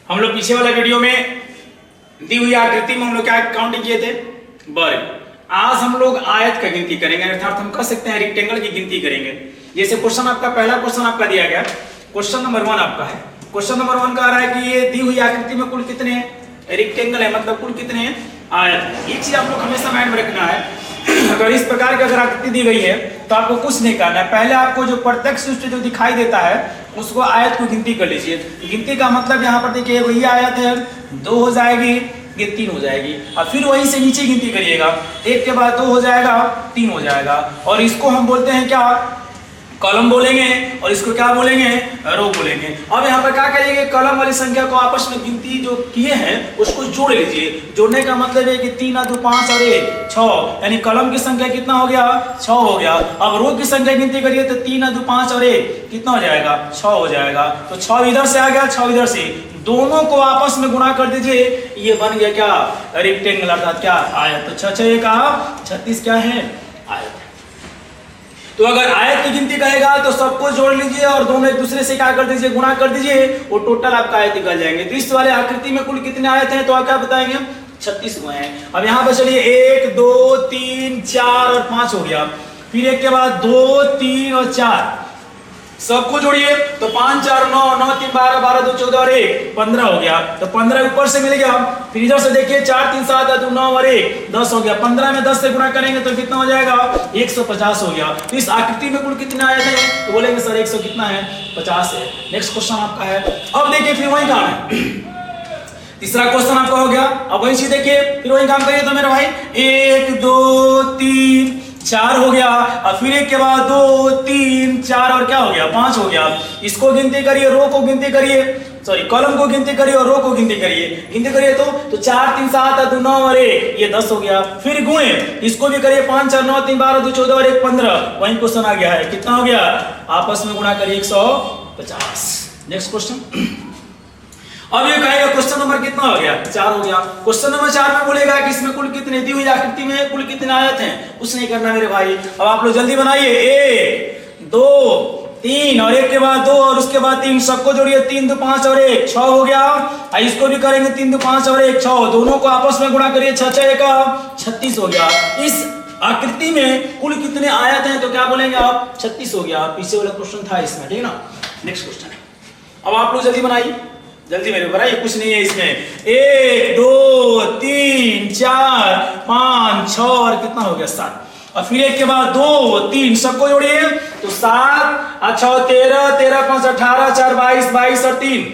हम लोग पीछे वाला वीडियो में दी हुई आकृति में हम लोग क्या काउंटिंग किए थे, वर्ग। आज हम लोग आयत का गिनती करेंगे, अर्थात हम कह सकते हैं रेक्टेंगल की गिनती करेंगे। जैसे क्वेश्चन आपका पहला क्वेश्चन आपका दिया गया, क्वेश्चन नंबर 1 आपका है। क्वेश्चन नंबर 1 कह रहा है कि ये दी हुई आकृति में कुल कितने रेक्टेंगल है, मतलब कुल कितने आयत। ये चीज आप लोग हमेशा माइंड में रखना है। अगर इस प्रकार की अगर आकृति दी गई है तो आपको कुछ नहीं करना है, पहले आपको जो प्रत्यक्ष रूप से जो दिखाई देता है उसको आयत को गिनती कर लीजिए। गिनती का मतलब यहाँ पर देखिए वही आयत है, 2 हो जाएगी, ये 3 हो जाएगी, और फिर वहीं से नीचे गिनती करिएगा, 1 के बाद 2 हो जाएगा, 3 हो जाएगा, और इसको हम बोलते हैं क्या, कॉलम बोलेंगे, और इसको क्या बोलेंगे, रो बोलेंगे। अब यहाँ पर क्या करिएगा, कॉलम वाली संख्या को आपस में गिनती जो किए हैं उसको जोड़ लीजिए। जोड़ने का मतलब है कि 3 और 2 5 और 1 6, यानी कॉलम की संख्या कितना हो गया, 6 हो गया। अब रो की संख्या गिनती करिए तो 3 और 2 5 और 1 कितना हो जाएगा, 6 हो जाएगा। तो 6 इधर से आ गया, 6 इधर से, दोनों को आपस में गुणा कर दीजिए, ये बन गया क्या, रेक्टेंगल, अर्थात क्या, आयत। तो 6 6 का 36 क्या है, आयत। तो अगर आयत की गिनती कहेगा तो सबको जोड़ लीजिए और दोनों एक दूसरे से क्या कर दीजिए, गुणा कर दीजिए, वो टोटल आपका आयत निकल जाएंगे। तो इस वाले आकृति में कुल कितने आयत हैं, तो आप क्या बताएंगे, 36 हुए हैं। अब यहाँ पर चलिए 1 2 3 4 और 5 हो गया, फिर 1 के बाद 2 3 और 4 सबको जोड़िए, तो 5 4 9 9 3 12 12 2 14 और 1 15 हो गया। तो 15 ऊपर से मिल गया, फिर इधर से देखिए 4 3 7 2 9 और 1 10 हो गया। 15 में 10 से गुणा करेंगे तो कितना हो जाएगा, 150 हो गया। तो इस आकृति में कुल कितने आयत हैं, तो बोलेंगे सर 100 कितना है, 50 है। नेक्स्ट क्वेश्चन आपका है, अब देखिए फिर वही काम है। तीसरा क्वेश्चन आपका हो गया, अब वही चीज देखिए, फिर वही काम करिए। तो मेरा भाई 1 2 3 4 हो गया, और फिर 1 के बाद 2 3 4 और क्या हो गया, 5 हो गया। इसको गिनती करिए, रो को गिनती करिए, सॉरी कॉलम को गिनती करिए और रो को गिनती करिए। गिनती करिए तो 4 3 7 2 9 और 1 ये 10 हो गया। फिर गुणे, इसको भी करिए, 5 4 9 3 12 2 14 और 1 15, वही क्वेश्चन आ गया है, कितना हो गया, आपस में गुणा करिए 150। नेक्स्ट क्वेश्चन, अब ये कहेगा क्वेश्चन नंबर कितना हो गया, 4 हो गया। क्वेश्चन नंबर 4 में बोलेगा कि इसमें कुल कितने दी हुई आकृति में कुल कितने आयत हैं, कुछ नहीं करना मेरे भाई। अब आप लोग जल्दी बनाइए, 1 2 3 और 1 के बाद 2 और उसके बाद 3, सबको जोड़िए, 3 2 5 और 1 6 हो गया। इसको भी करेंगे, 3 2 5 और 1 6, दोनों को आपस में गुणा करिए, 6 6 का 36 हो गया। इस आकृति में कुल कितने आयत हैं, तो क्या बोलेंगे आप, 36 हो गया। पीछे वाला क्वेश्चन था इसमें, ठीक है ना। नेक्स्ट क्वेश्चन है, अब आप लोग जल्दी बनाइए, जल्दी मेरे बनाइए, कुछ नहीं है इसमें। 1 2 3 4 5 6 और कितना हो गया, 7, और फिर 1 के बाद 2 3 सबको जोड़िए, तो 7 और 6 13 13 5 18 4 22 22 और 3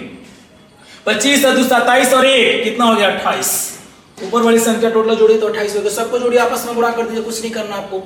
25 और 2 27 और 1 कितना हो गया, 28। ऊपर वाली संख्या टोटल जोड़िए तो 28 हो गया। सबको जोड़िए, आपस में गुणा कर दीजिए, कुछ नहीं करना आपको।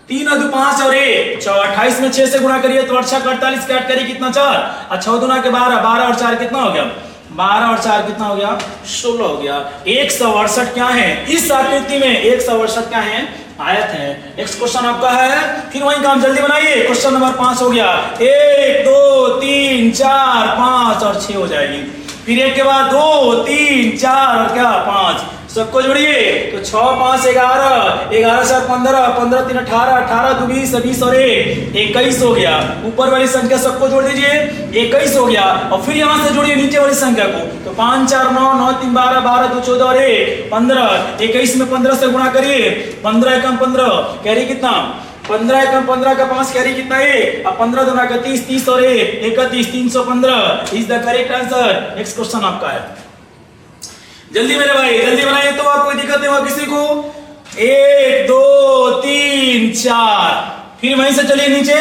3 और 2 5 और 1 6, 28 में 6 से गुणा करिए तो 8 48 के 8 करिए कितना, 4, और 6 दूना के 12 12 और 4 कितना हो गया, 12 और 4 कितना हो गया, 16 हो गया। 168 क्या है, इस आकृति में 168 क्या है, आयत है। नेक्स्ट क्वेश्चन आपका है, फिर वही काम, जल्दी बनाइए। क्वेश्चन नंबर 5 हो गया, 1 2 3 4 5 और 6 हो जाएगी। फिर 1 के बाद 2 3 4 और क्या, 5, सबको जोड़िए, तो 6 5 11 11 4 15 15 3 18 18 2 20 20 और 1 21 हो गया। ऊपर वाली संख्या सबको जोड़ दीजिए, 21 हो गया। और फिर यहाँ से जोड़िए नीचे वाली संख्या को, तो 5 4 9 9 3 12 12 2 14 और 1 15, 21 में 15 से गुणा करिए, 15 एकम 15 कैरी कितना, 15 एकम 15 का 5 कैरी कितना है, अब 15 दूना का 30 30 और 1 31 315 is the correct answer. Next question आपका है, जल्दी मेरे भाई जल्दी बनाइए, तो आप कोई दिक्कत नहीं होगा किसी को। 1 2 3 4, फिर वहीं से चलिए नीचे,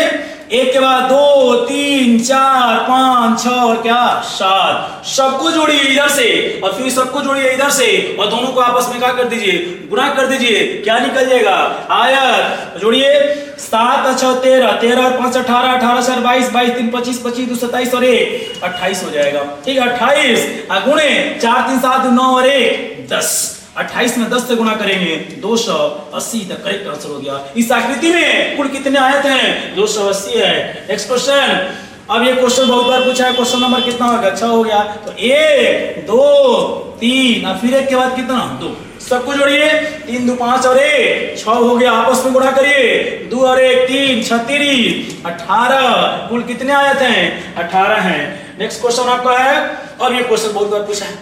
1 के बाद 2 3 4 5 6 और क्या, 7, सबको जोड़िए इधर से और फिर सबको जोड़िए इधर से, और दोनों को आपस में क्या कर दीजिए, गुणा कर दीजिए, क्या निकल जाएगा, आयत। जोड़िए, 7 और 6 13 13 और 5 18 18 4 22 22 3 25 25 2 27 और 1 28 हो जाएगा, ठीक है। 28 गुणे 4 3 7 9 और 1 10, 28 में 10 से गुणा करेंगे 280, द करेक्ट आंसर हो गया। इस आकृति में कुल कितने आयत हैं, 280 है। नेक्स्ट क्वेश्चन, अब ये क्वेश्चन बहुत बार पूछा है, क्वेश्चन नंबर कितना हो गया, 6 हो गया। तो 1 2 3 और फिर 1 के बाद कितना, 2, सबको जोड़िए, 3 2 5 और 1 6 हो गया, आपस में गुणा करिए, 2 और 1 3 36 18, कुल कितने आयत हैं, 18 हैं। नेक्स्ट क्वेश्चन आपका है, अब ये क्वेश्चन बहुत बार पूछा है।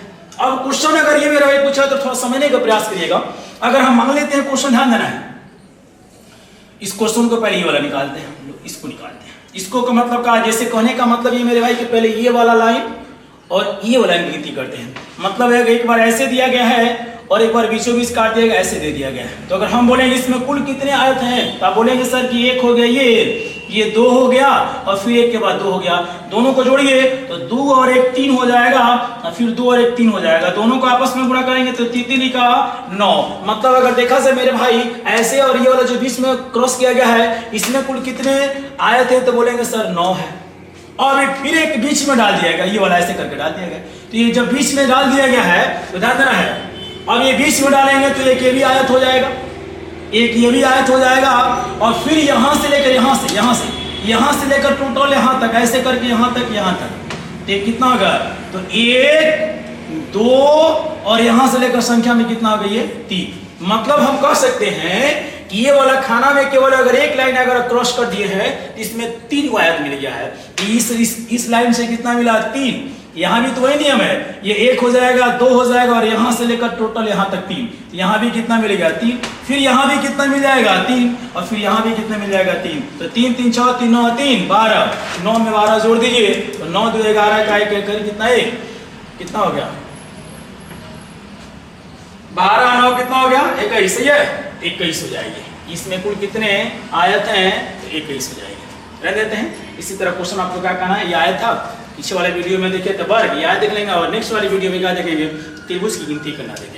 अब क्वेश्चन अगर ये मेरा पूछा है तो थोड़ा समझने का प्रयास करिएगा। अगर हम मान लेते हैं क्वेश्चन, ध्यान देना है, इस क्वेश्चन को पहले ये वाला निकालते हैं, हम लोग इसको निकालते हैं। इसको का मतलब का, जैसे कहने का मतलब ये मेरे भाई कि पहले ये वाला लाइन और ये वाला लाइन गिनती करते हैं। मतलब है एक बार ऐसे दिया गया है और एक बार बीचों बीच काट दिया गया, ऐसे दे दिया गया है। तो अगर हम बोलेंगे इसमें कुल कितने आयत हैं, तो आप बोलेंगे सर कि एक हो गया ये 2 हो गया और फिर एक के बाद 2 हो गया। दोनों को जोड़िए तो 2 और 1 3 हो जाएगा और फिर 2 और 1 3 हो जाएगा। दोनों को आपस में गुणा करेंगे तो 3 3 का 9। मतलब अगर देखा जाए मेरे भाई ऐसे, और ये वाला जो बीच में क्रॉस किया गया है इसमें कुल कितने आयत है, तो बोलेंगे सर 9 है। और फिर एक बीच में डाल दिया गया, ये वाला ऐसे करके डाल दिया गया। तो ये जब बीच में डाल दिया गया है तो ध्यान देना है, अब ये बीच में डालेंगे तो एक ये भी आयत हो जाएगा, एक ये भी आयत हो जाएगा। और फिर यहां से लेकर यहां से लेकर टोटल यहां तक, ऐसे करके यहां तक तो ये कितना होगा, तो 1 2 और यहां से लेकर संख्या में कितना हो गई, ये 3। मतलब हम कह सकते हैं कि ये वाला खाना में केवल अगर एक लाइन अगर क्रॉस कर दिए है तो इसमें 3 को आयत मिल गया है। इस लाइन से कितना मिला, 3। यहाँ भी तो वही नियम है, ये 1 हो जाएगा, 2 हो जाएगा और यहाँ से लेकर टोटल यहाँ तक 3। तो यहाँ भी कितना मिलेगा, 3। फिर यहाँ भी कितना मिल जाएगा, 3। और फिर यहाँ भी कितना मिल जाएगा, 3। तो 3 3 6 3 9 3 12, 9 में 12 जोड़ दीजिए तो 9 2 11 का 1 कितना, 1 कितना हो गया, 12 9 कितना हो गया, 21। सही है, 21 हो जाएगी। इसमें कुल कितने आयत हैं, तो 21 हो जाएगी। रह देते हैं। इसी तरह क्वेश्चन आपको क्या कहना है, ये आयत था, पीछे वाले वीडियो में देखे तो वर्ग, ये आयत देख लेंगे और नेक्स्ट वाली वीडियो में क्या देखेंगे, त्रिभुज की गिनती करना देखेंगे।